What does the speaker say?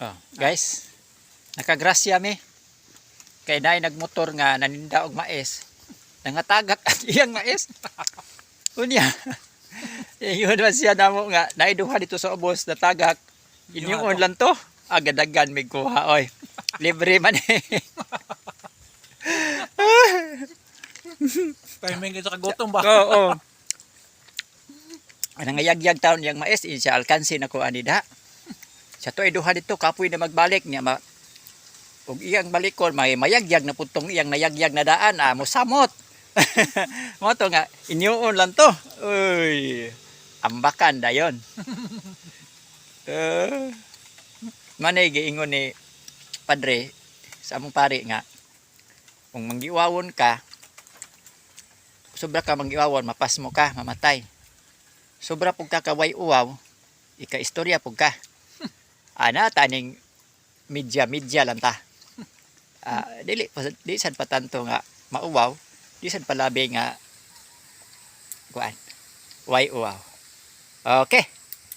Oh, guys, nakagrasya mi. Kay nay nagmotor nga naninda og mais. Nangatagak at iyang mais. Unya. Ingon man siya namo nga naiduha dito sa ubos na tagak. Inyong lang to. Agadagan mig kuha oy. Libre man eh. Timing sa kagutom ba? Oo. Anang yagyag taon yang mais siya alkansi na ko anida. Sa to ay duha dito kapoy na magbalik niya ug iyang balikon may mayagyag na putong iyang nayagyag na daan mo samot. Mo to nga inyoon lang to. Uy. Ambakan dayon. Manay giingon ni padre sa among pari nga kung manggiwawon ka sobra ka manggiwawon mapas mo ka mamatay. Sobra pug ka kaway uwaw ika istorya pug ka. Ana taning media lang ta. Dili sad patanto nga mauwaw, di sad palabi nga kuan. Way uwaw. Okay.